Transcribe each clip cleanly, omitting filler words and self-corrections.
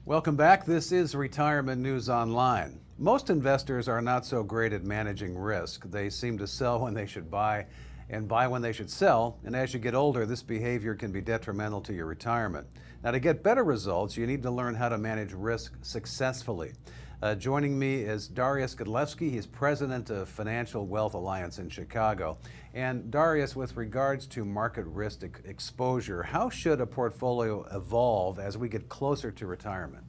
Welcome back. This is Retirement News Online. Most investors are not so great at managing risk. They seem to sell when they should buy and buy when they should sell. And as you get older, this behavior can be detrimental to your retirement. Now, to get better results, you need to learn how to manage risk successfully. Joining me is Dariusz Godlewski. He's president of Financial Wealth Alliance in Chicago. And Dariusz, with regards to market risk exposure, how should a portfolio evolve as we get closer to retirement?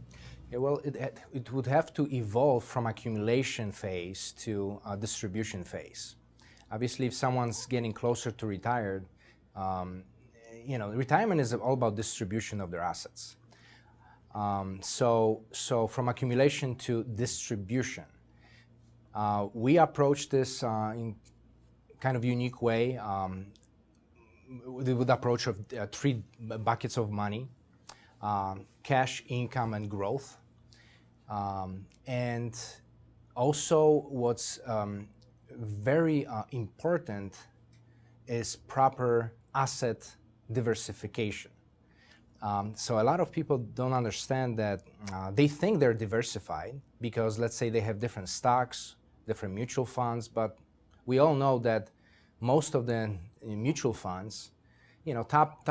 Yeah, well, it would have to evolve from accumulation phase to a distribution phase. Obviously, if someone's getting closer to retired, retirement is all about distribution of their assets. So from accumulation to distribution, we approach this in kind of unique way. We would approach of three buckets of money: cash, income, and growth. And also, what's very important is proper asset diversification. So a lot of people don't understand that. They think they're diversified because, let's say, they have different stocks, different mutual funds, but we all know that most of the mutual funds, top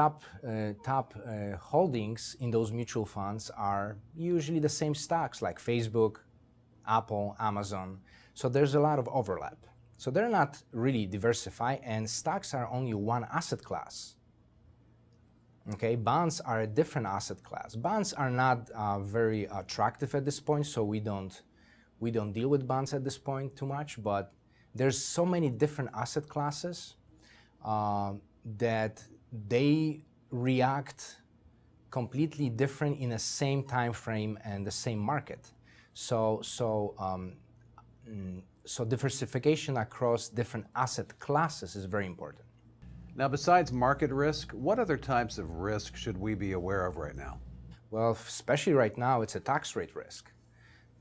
holdings in those mutual funds are usually the same stocks like Facebook, Apple, Amazon. So there's a lot of overlap. So they're not really diversified, and stocks are only one asset class. Okay, bonds are a different asset class. Bonds are not very attractive at this point, so we don't deal with bonds at this point too much. But there's so many different asset classes that they react completely different in the same time frame and the same market. So diversification across different asset classes is very important. Now, besides market risk, what other types of risk should we be aware of right now? Well, especially right now, it's a tax rate risk.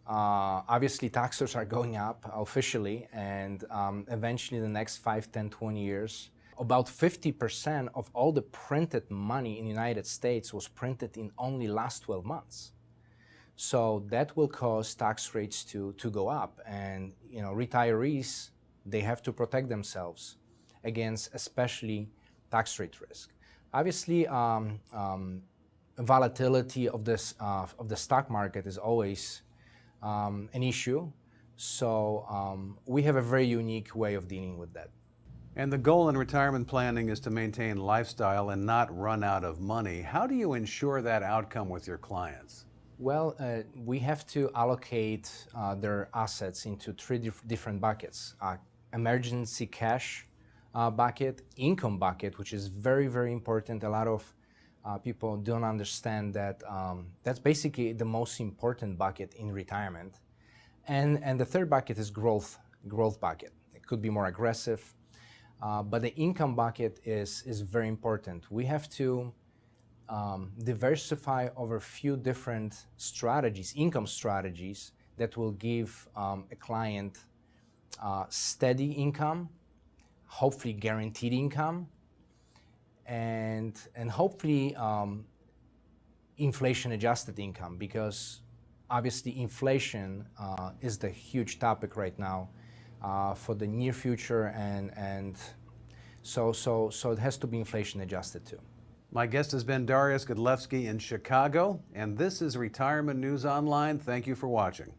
Obviously, taxes are going up officially, and eventually in the next 5, 10, 20 years, about 50% of all the printed money in the United States was printed in only last 12 months. So that will cause tax rates to go up, and retirees, they have to protect themselves against especially tax rate risk. Obviously, volatility of the stock market is always an issue. So we have a very unique way of dealing with that. And the goal in retirement planning is to maintain lifestyle and not run out of money. How do you ensure that outcome with your clients? Well, we have to allocate their assets into three different buckets: emergency cash bucket, income bucket, which is very, very important. A lot of people don't understand that that's basically the most important bucket in retirement. And the third bucket is growth bucket. It could be more aggressive, but the income bucket is very important. We have to diversify over a few different strategies, income strategies, that will give a client steady income, hopefully guaranteed income, and hopefully inflation-adjusted income, because obviously inflation is the huge topic right now for the near future, and so it has to be inflation-adjusted too. My guest has been Dariusz Godlewski in Chicago, and this is Retirement News Online. Thank you for watching.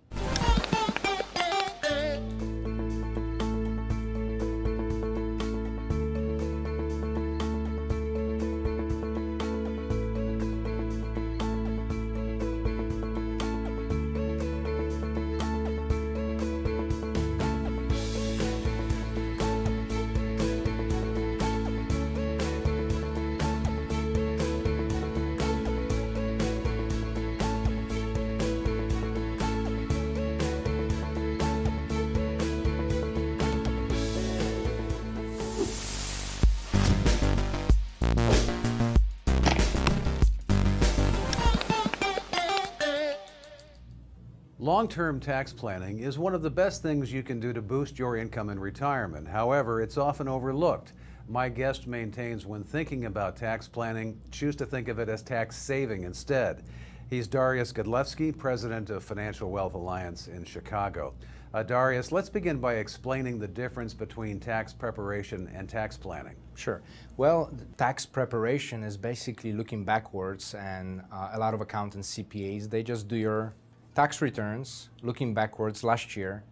Long-term tax planning is one of the best things you can do to boost your income in retirement. However, it's often overlooked. My guest maintains when thinking about tax planning, choose to think of it as tax saving instead. He's Dariusz Godlewski, president of Financial Wealth Alliance in Chicago. Dariusz, let's begin by explaining the difference between tax preparation and tax planning. Sure. Well, tax preparation is basically looking backwards, and a lot of accountants, CPAs, they just do your tax returns looking backwards last year,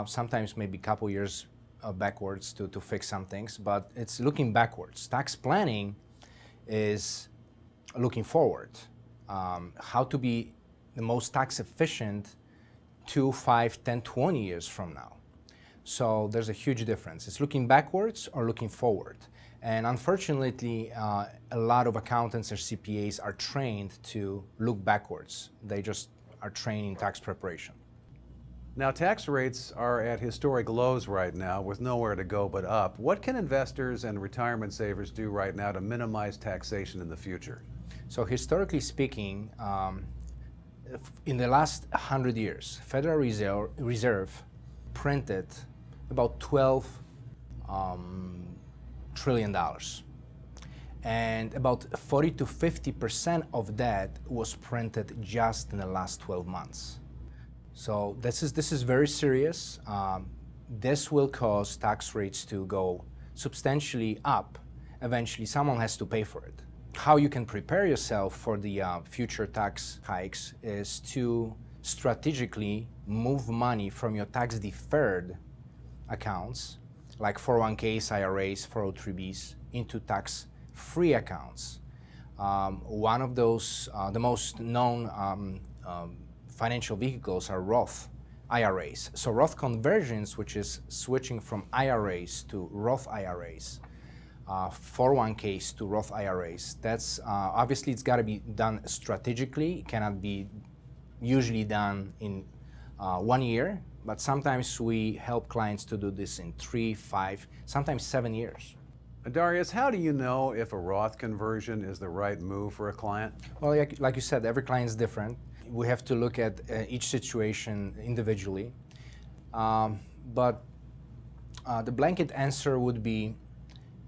sometimes maybe a couple years backwards to fix some things, but it's looking backwards. Tax planning is looking forward, how to be the most tax efficient 2, 5, 10, 20 years from now. So there's a huge difference. It's looking backwards or looking forward. And unfortunately, a lot of accountants or CPAs are trained to look backwards. They just are trained in tax preparation. Now, tax rates are at historic lows right now with nowhere to go but up. What can investors and retirement savers do right now to minimize taxation in the future? So historically speaking, in the last 100 years, Federal Reserve printed about $12 trillion. And about 40 to 50% of that was printed just in the last 12 months. So this is very serious. This will cause tax rates to go substantially up. Eventually, someone has to pay for it. How you can prepare yourself for the future tax hikes is to strategically move money from your tax-deferred accounts, like 401ks, IRAs, 403bs, into tax-free accounts. One of those, the most known financial vehicles are Roth IRAs. So Roth conversions, which is switching from IRAs to Roth IRAs, 401ks to Roth IRAs. That's obviously it's got to be done strategically. It cannot be usually done in 1 year, but sometimes we help clients to do this in 3, 5, sometimes 7 years. Dariusz, how do you know if a Roth conversion is the right move for a client? Well, like you said, every client is different. We have to look at each situation individually. But the blanket answer would be,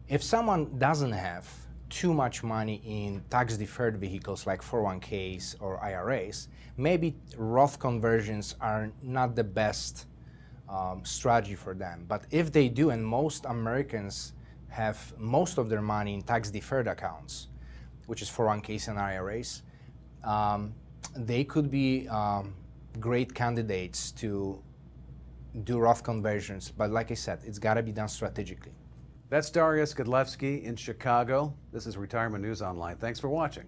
if someone doesn't have too much money in tax-deferred vehicles like 401ks or IRAs, maybe Roth conversions are not the best strategy for them. But if they do, and most Americans have most of their money in tax-deferred accounts, which is 401ks and IRAs, they could be great candidates to do Roth conversions. But like I said, it's got to be done strategically. That's Dariusz Godlewski in Chicago. This is Retirement News Online. Thanks for watching.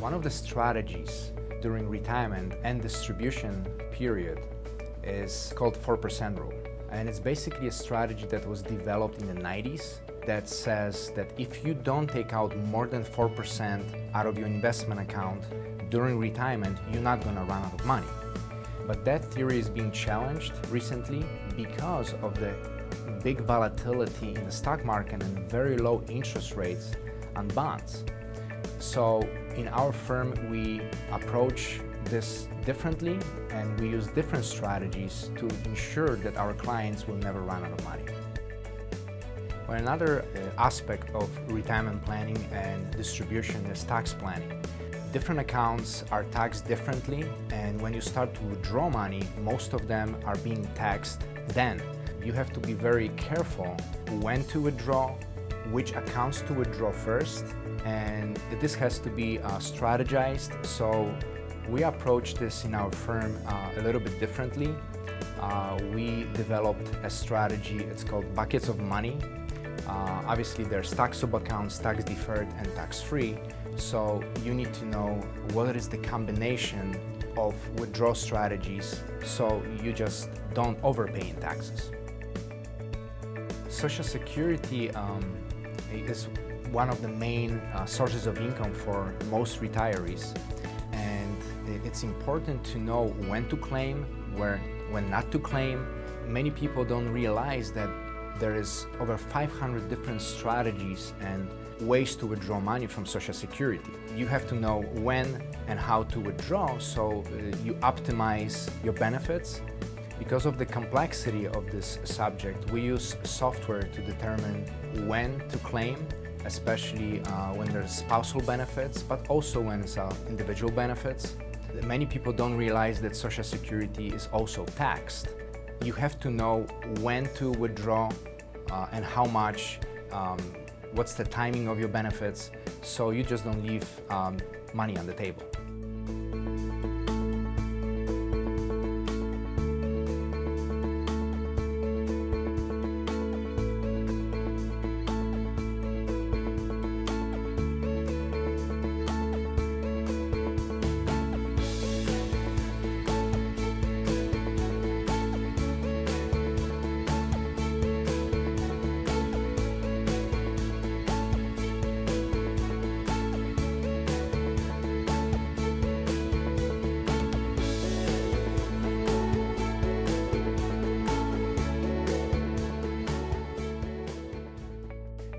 One of the strategies during retirement and distribution period is called 4% rule. And it's basically a strategy that was developed in the 90s that says that if you don't take out more than 4% out of your investment account during retirement, you're not going to run out of money. But that theory is being challenged recently because of the big volatility in the stock market and very low interest rates on bonds. So in our firm, we approach this differently, and we use different strategies to ensure that our clients will never run out of money. Well, another aspect of retirement planning and distribution is tax planning. Different accounts are taxed differently, and when you start to withdraw money, most of them are being taxed then. You have to be very careful when to withdraw, which accounts to withdraw first, and this has to be strategized. So we approach this in our firm a little bit differently. We developed a strategy, it's called buckets of money, Obviously, there's taxable accounts, tax deferred, and tax free. So you need to know what is the combination of withdrawal strategies so you just don't overpay in taxes. Social Security is one of the main sources of income for most retirees, and it's important to know when to claim, when not to claim. Many people don't realize that there is over 500 different strategies and ways to withdraw money from Social Security. You have to know when and how to withdraw so you optimize your benefits. Because of the complexity of this subject, we use software to determine when to claim, especially when there's spousal benefits, but also when it's individual benefits. Many people don't realize that Social Security is also taxed. You have to know when to withdraw and how much, what's the timing of your benefits, so you just don't leave money on the table.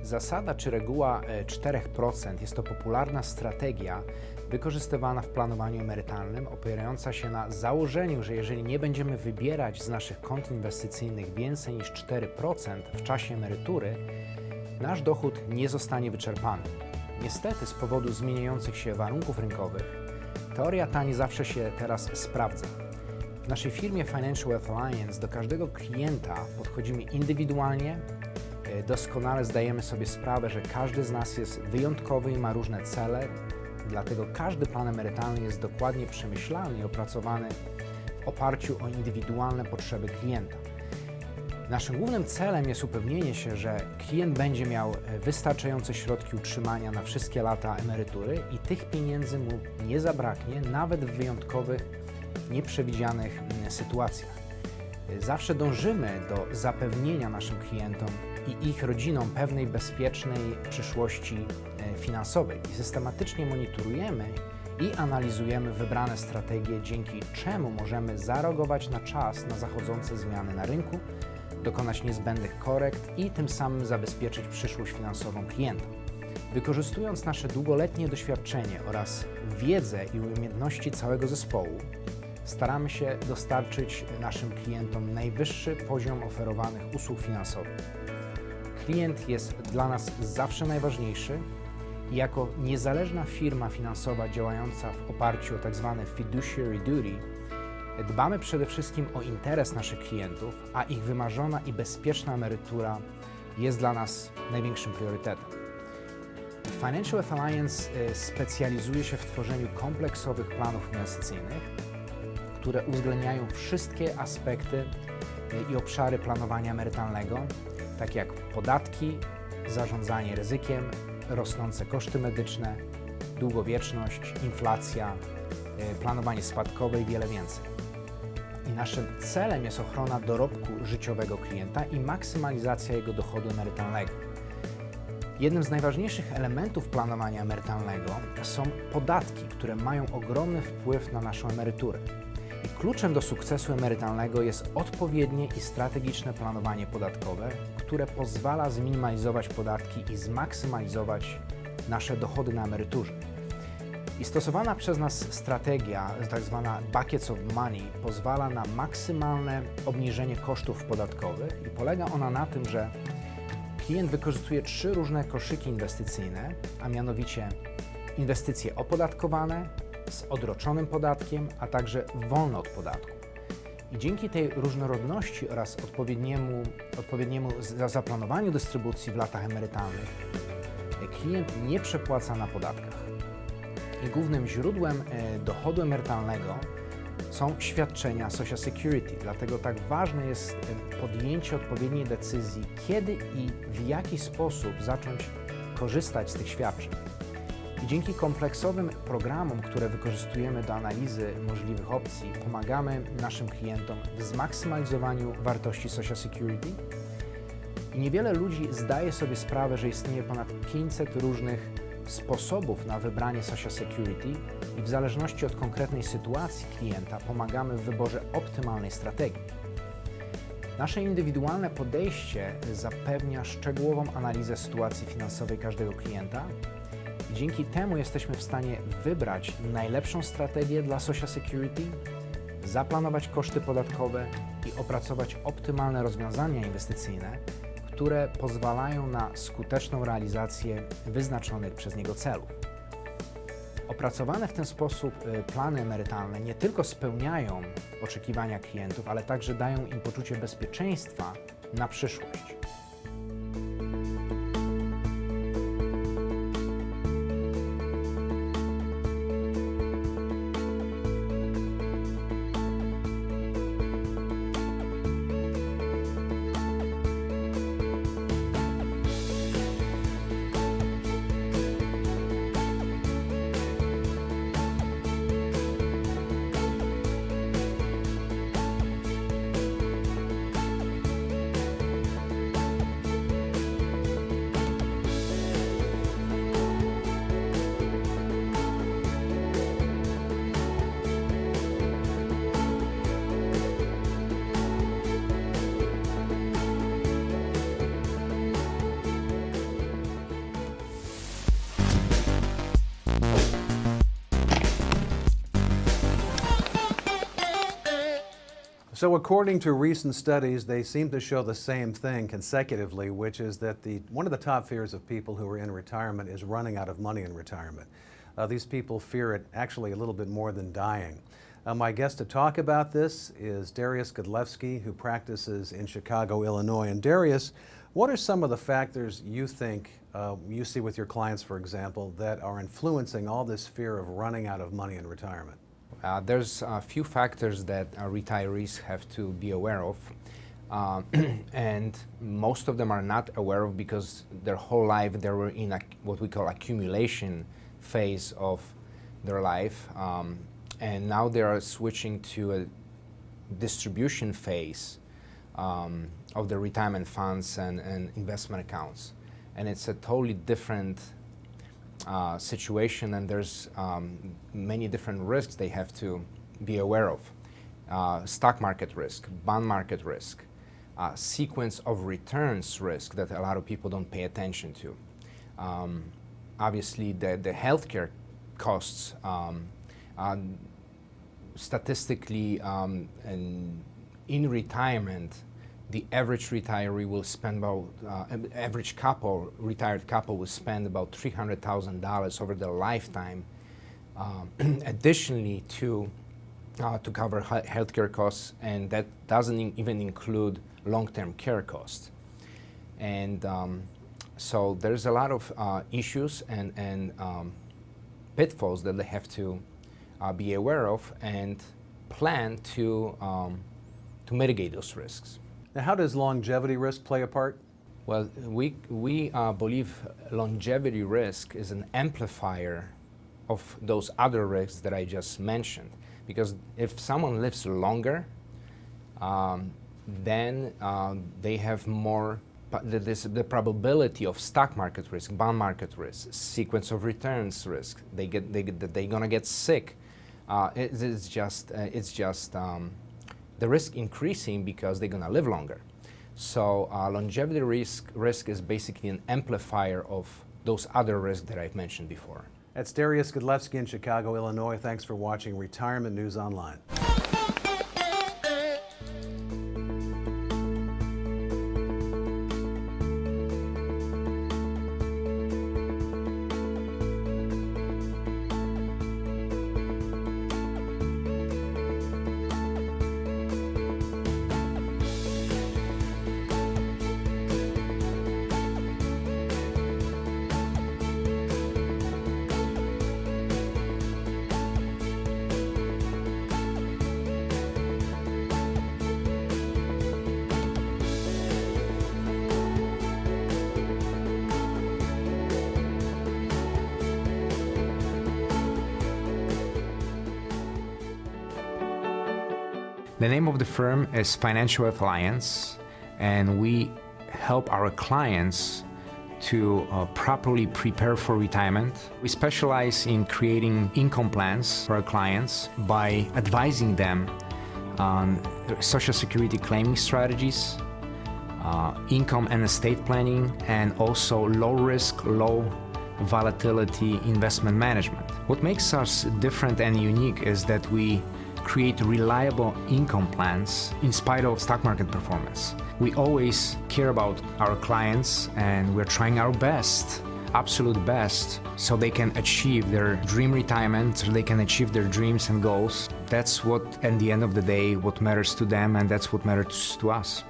Zasada czy reguła 4% jest to popularna strategia wykorzystywana w planowaniu emerytalnym, opierająca się na założeniu, że jeżeli nie będziemy wybierać z naszych kont inwestycyjnych więcej niż 4% w czasie emerytury, nasz dochód nie zostanie wyczerpany. Niestety, z powodu zmieniających się warunków rynkowych, teoria ta nie zawsze się teraz sprawdza. W naszej firmie Financial Wealth Alliance do każdego klienta podchodzimy indywidualnie. Doskonale zdajemy sobie sprawę, że każdy z nas jest wyjątkowy i ma różne cele, dlatego każdy plan emerytalny jest dokładnie przemyślany i opracowany w oparciu o indywidualne potrzeby klienta. Naszym głównym celem jest upewnienie się, że klient będzie miał wystarczające środki utrzymania na wszystkie lata emerytury i tych pieniędzy mu nie zabraknie, nawet w wyjątkowych, nieprzewidzianych sytuacjach. Zawsze dążymy do zapewnienia naszym klientom i ich rodzinom pewnej bezpiecznej przyszłości finansowej. I systematycznie monitorujemy i analizujemy wybrane strategie, dzięki czemu możemy zareagować na czas na zachodzące zmiany na rynku, dokonać niezbędnych korekt i tym samym zabezpieczyć przyszłość finansową klienta. Wykorzystując nasze długoletnie doświadczenie oraz wiedzę i umiejętności całego zespołu, staramy się dostarczyć naszym klientom najwyższy poziom oferowanych usług finansowych. Klient jest dla nas zawsze najważniejszy i jako niezależna firma finansowa działająca w oparciu o tzw. fiduciary duty, dbamy przede wszystkim o interes naszych klientów, a ich wymarzona i bezpieczna emerytura jest dla nas największym priorytetem. Financial Wealth Alliance specjalizuje się w tworzeniu kompleksowych planów inwestycyjnych, które uwzględniają wszystkie aspekty i obszary planowania emerytalnego, takie jak podatki, zarządzanie ryzykiem, rosnące koszty medyczne, długowieczność, inflacja, planowanie spadkowe i wiele więcej. I naszym celem jest ochrona dorobku życiowego klienta i maksymalizacja jego dochodu emerytalnego. Jednym z najważniejszych elementów planowania emerytalnego są podatki, które mają ogromny wpływ na naszą emeryturę. I kluczem do sukcesu emerytalnego jest odpowiednie i strategiczne planowanie podatkowe, które pozwala zminimalizować podatki i zmaksymalizować nasze dochody na emeryturze. I stosowana przez nas strategia, tzw. buckets of money, pozwala na maksymalne obniżenie kosztów podatkowych i polega ona na tym, że klient wykorzystuje 3 różne koszyki inwestycyjne, a mianowicie inwestycje opodatkowane, z odroczonym podatkiem, a także wolne od podatku. I dzięki tej różnorodności oraz odpowiedniemu zaplanowaniu dystrybucji w latach emerytalnych klient nie przepłaca na podatkach. I głównym źródłem dochodu emerytalnego są świadczenia Social Security. Dlatego tak ważne jest podjęcie odpowiedniej decyzji, kiedy i w jaki sposób zacząć korzystać z tych świadczeń. I dzięki kompleksowym programom, które wykorzystujemy do analizy możliwych opcji, pomagamy naszym klientom w zmaksymalizowaniu wartości Social Security. I niewiele ludzi zdaje sobie sprawę, że istnieje ponad 500 różnych sposobów na wybranie Social Security i w zależności od konkretnej sytuacji klienta pomagamy w wyborze optymalnej strategii. Nasze indywidualne podejście zapewnia szczegółową analizę sytuacji finansowej każdego klienta i dzięki temu jesteśmy w stanie wybrać najlepszą strategię dla Social Security, zaplanować koszty podatkowe i opracować optymalne rozwiązania inwestycyjne, które pozwalają na skuteczną realizację wyznaczonych przez niego celów. Opracowane w ten sposób plany emerytalne nie tylko spełniają oczekiwania klientów, ale także dają im poczucie bezpieczeństwa na przyszłość. So according to recent studies, they seem to show the same thing consecutively, which is that one of the top fears of people who are in retirement is running out of money in retirement. These people fear it actually a little bit more than dying. My guest to talk about this is Dariusz Godlewski, who practices in Chicago, Illinois. And Dariusz, what are some of the factors you think you see with your clients, for example, that are influencing all this fear of running out of money in retirement? There's a few factors that retirees have to be aware of, and most of them are not aware of because their whole life they were in what we call accumulation phase of their life, and now they are switching to a distribution phase of the retirement funds and investment accounts, and it's a totally different situation, and there's many different risks they have to be aware of. Stock market risk, bond market risk, sequence of returns risk that a lot of people don't pay attention to. Obviously, the healthcare costs, statistically, and in retirement, the average retiree will spend about, retired couple will spend about $300,000 over their lifetime, additionally to cover healthcare costs, and that doesn't even include long-term care costs. And so there's a lot of issues and pitfalls that they have to be aware of and plan to mitigate those risks. Now, how does longevity risk play a part? Well, we believe longevity risk is an amplifier of those other risks that I just mentioned. Because if someone lives longer, then they have more, the probability of stock market risk, bond market risk, sequence of returns risk, they're gonna get sick. It's just the risk increasing because they're gonna live longer. So longevity risk is basically an amplifier of those other risks that I've mentioned before. That's Dariusz Godlewski in Chicago, Illinois. Thanks for watching Retirement News Online. The name of the firm is Financial Alliance, and we help our clients to properly prepare for retirement. We specialize in creating income plans for our clients by advising them on Social Security claiming strategies, income and estate planning, and also low risk, low volatility investment management. What makes us different and unique is that we create reliable income plans in spite of stock market performance. We always care about our clients, and we're trying our best, absolute best, so they can achieve their dream retirement, so they can achieve their dreams and goals. That's what, at the end of the day, what matters to them, and that's what matters to us.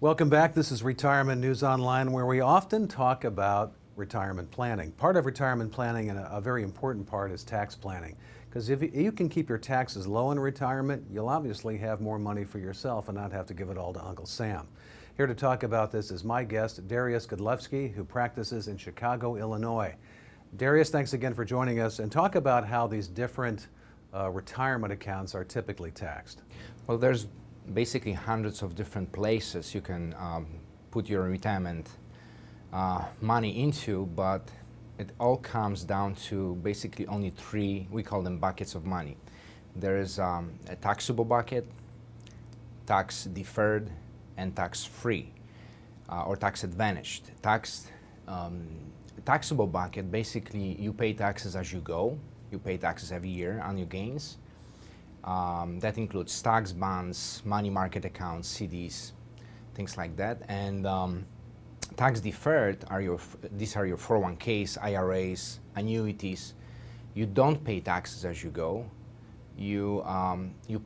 Welcome back. This is Retirement News Online, where we often talk about retirement planning. Part of retirement planning, and a very important part, is tax planning. Because if you can keep your taxes low in retirement, you'll obviously have more money for yourself and not have to give it all to Uncle Sam. Here to talk about this is my guest, Dariusz Godlewski, who practices in Chicago, Illinois. Dariusz, thanks again for joining us, and talk about how these different retirement accounts are typically taxed. Well, there's basically hundreds of different places you can put your retirement money into, but it all comes down to basically only three, we call them buckets of money. There is a taxable bucket, tax deferred, and tax free or tax advantaged. Taxable bucket, basically you pay taxes as you go. You pay taxes every year on your gains. That includes stocks, bonds, money market accounts, CDs, things like that. And tax deferred these are your 401ks, IRAs, annuities. You don't pay taxes as you go. You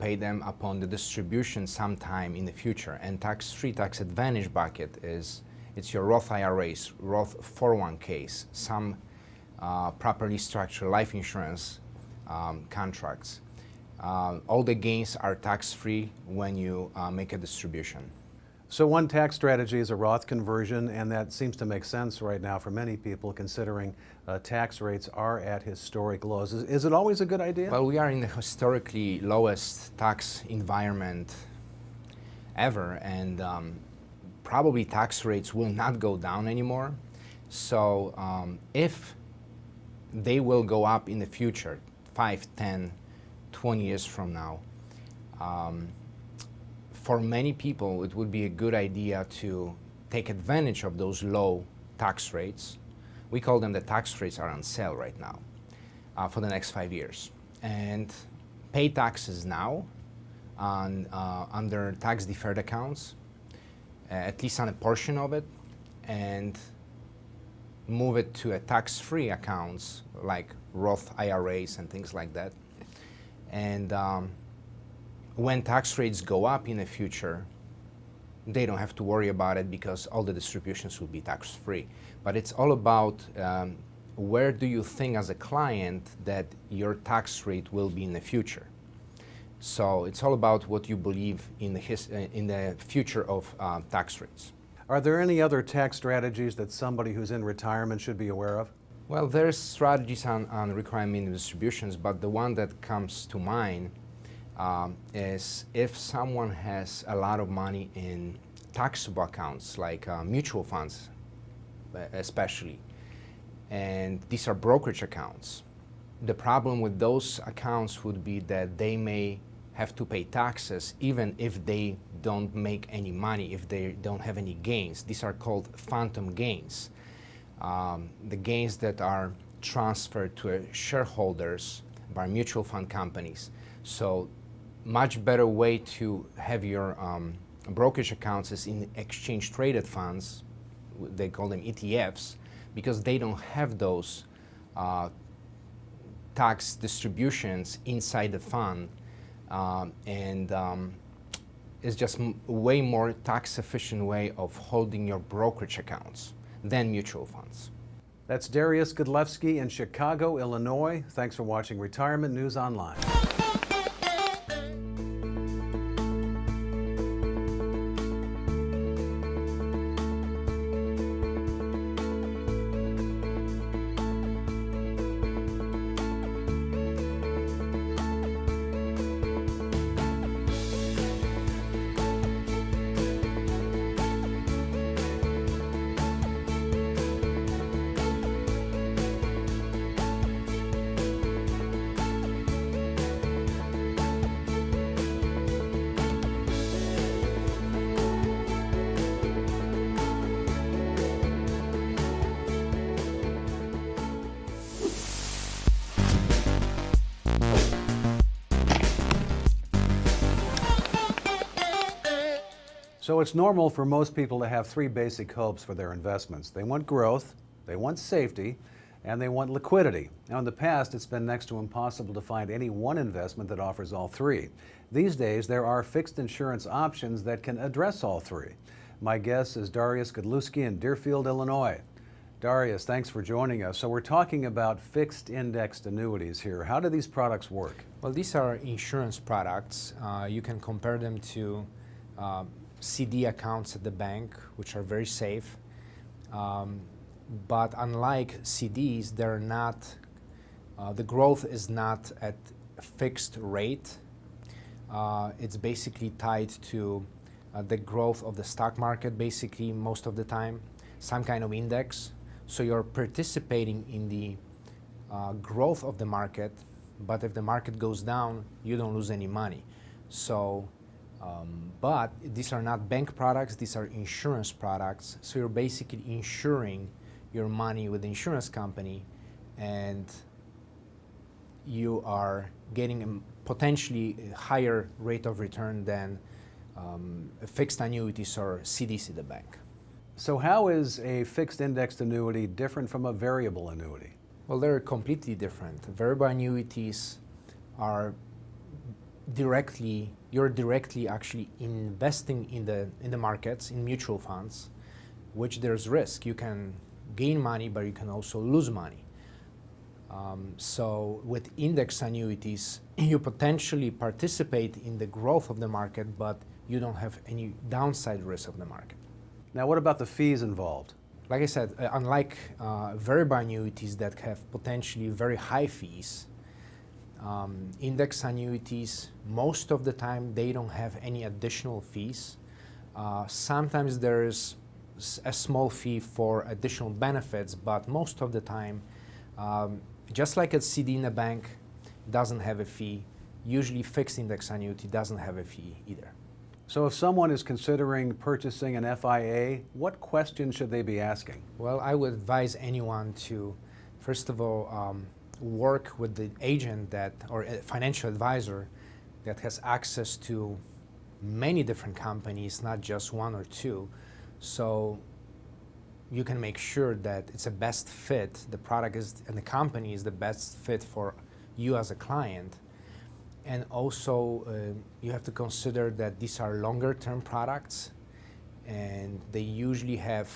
pay them upon the distribution sometime in the future. And tax-free, tax advantage bucket it's your Roth IRAs, Roth 401ks, some properly structured life insurance contracts. All the gains are tax-free when you make a distribution. So one tax strategy is a Roth conversion, and that seems to make sense right now for many people, considering tax rates are at historic lows. Is it always a good idea? Well, we are in the historically lowest tax environment ever, and probably tax rates will not go down anymore. So if they will go up in the future, 5, 10, 20 years from now, for many people it would be a good idea to take advantage of those low tax rates. We call them, the tax rates are on sale right now for the next 5 years, and pay taxes now on under tax deferred accounts, at least on a portion of it, and move it to a tax-free accounts like Roth IRAs and things like that. And when tax rates go up in the future, they don't have to worry about it because all the distributions will be tax-free. But it's all about where do you think as a client that your tax rate will be in the future. So it's all about what you believe in the future of tax rates. Are there any other tax strategies that somebody who's in retirement should be aware of? Well, there's strategies on required minimum distributions, but the one that comes to mind is if someone has a lot of money in taxable accounts, like mutual funds especially, and these are brokerage accounts. The problem with those accounts would be that they may have to pay taxes even if they don't make any money, if they don't have any gains. These are called phantom gains. The gains that are transferred to shareholders by mutual fund companies. So much better way to have your brokerage accounts is in exchange traded funds. They call them ETFs, because they don't have those tax distributions inside the fund, and it's just a way more tax efficient way of holding your brokerage accounts than mutual funds. That's Dariusz Godlewski in Chicago, Illinois. Thanks for watching Retirement News Online. So it's normal for most people to have three basic hopes for their investments. They want growth, they want safety, and they want liquidity. Now, in the past, it's been next to impossible to find any one investment that offers all three. These days, there are fixed insurance options that can address all three. My guest is Dariusz Godlewski in Deerfield, Illinois. Dariusz, thanks for joining us. So we're talking about fixed indexed annuities here. How do these products work? Well, these are insurance products. You can compare them to CD accounts at the bank, which are very safe. But unlike CDs, they're not, the growth is not at a fixed rate. It's basically tied to the growth of the stock market, basically, most of the time, some kind of index. So you're participating in the growth of the market, but if the market goes down, you don't lose any money. So, but these are not bank products, these are insurance products. So you're basically insuring your money with the insurance company, and you are getting a potentially higher rate of return than fixed annuities or CDs at the bank. So how is a fixed indexed annuity different from a variable annuity? Well, they're completely different. Variable annuities are you're directly actually investing in the markets, in mutual funds, which there's risk. You can gain money, but you can also lose money. So with index annuities, you potentially participate in the growth of the market, but you don't have any downside risk of the market. Now, what about the fees involved? Like I said, unlike variable annuities that have potentially very high fees, index annuities, most of the time, they don't have any additional fees. Sometimes there's a small fee for additional benefits, but most of the time, just like a CD in a bank doesn't have a fee, usually fixed index annuity doesn't have a fee either. So if someone is considering purchasing an FIA, what questions should they be asking? Well, I would advise anyone to, first of all, work with the agent or a financial advisor that has access to many different companies, not just one or two. So you can make sure that it's a best fit, the product and the company is the best fit for you as a client. And also, you have to consider that these are longer term products, and they usually have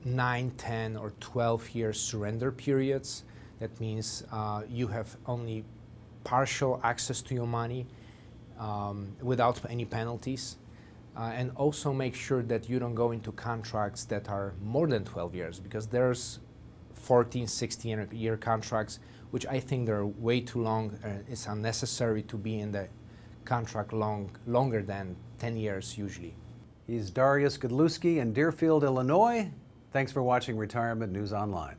9, 10, or 12-year surrender periods. That means you have only partial access to your money without any penalties. And also make sure that you don't go into contracts that are more than 12 years, because there's 14, 16-year contracts, which I think they're way too long. It's unnecessary to be in the contract longer than 10 years usually. He's Dariusz Godlewski in Deerfield, Illinois. Thanks for watching Retirement News Online.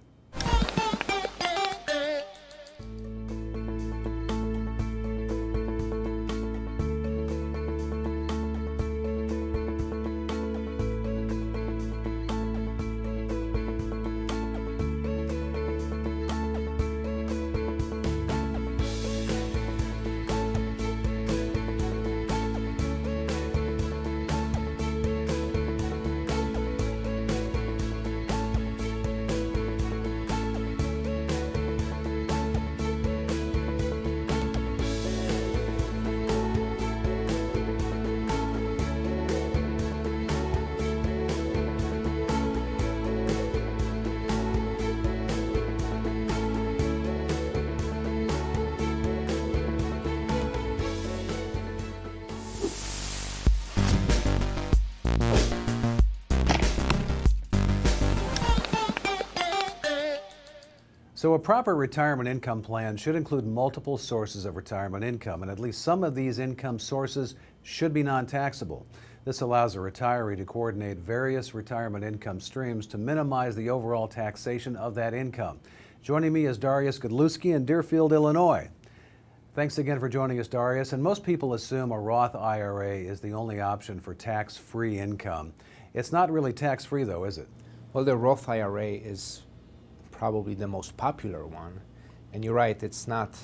So a proper retirement income plan should include multiple sources of retirement income, and at least some of these income sources should be non-taxable. This allows a retiree to coordinate various retirement income streams to minimize the overall taxation of that income. Joining me is Dariusz Godlewski in Deerfield, Illinois. Thanks again for joining us, Dariusz. And most people assume a Roth IRA is the only option for tax-free income. It's not really tax-free though, is it? Well, the Roth IRA is probably the most popular one. And you're right, it's not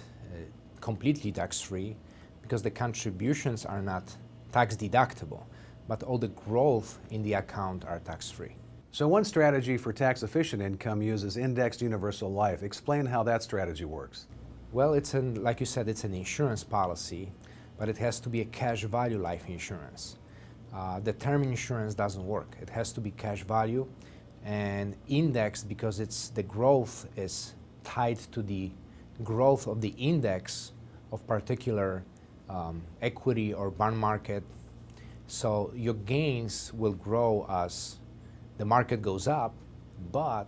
completely tax-free because the contributions are not tax deductible, but all the growth in the account are tax-free. So one strategy for tax-efficient income uses indexed universal life. Explain how that strategy works. Well, like you said, it's an insurance policy, but it has to be a cash value life insurance. The term insurance doesn't work. It has to be cash value and indexed because the growth is tied to the growth of the index of particular equity or bond market. So your gains will grow as the market goes up, but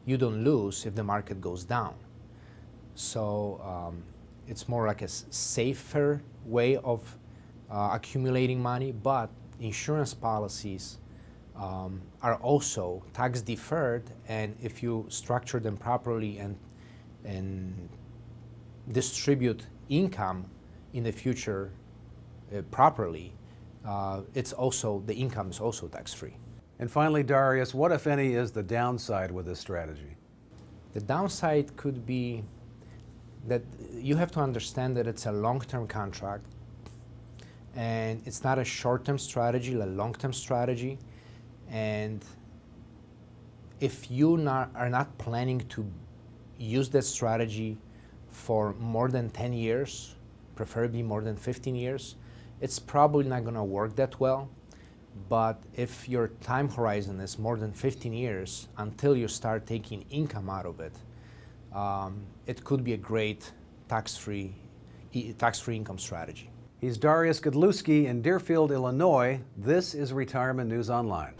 you don't lose if the market goes down. So it's more like a safer way of accumulating money, but insurance policies are also tax deferred, and if you structure them properly and distribute income in the future properly, the income is also tax-free. And finally, Dariusz, what, if any, is the downside with this strategy? The downside could be that you have to understand that it's a long-term contract, and it's not a short-term strategy, a long-term strategy. And if you are not planning to use that strategy for more than 10 years, preferably more than 15 years, it's probably not going to work that well. But if your time horizon is more than 15 years until you start taking income out of it, it could be a great tax-free income strategy. He's Dariusz Godlewski in Deerfield, Illinois. This is Retirement News Online.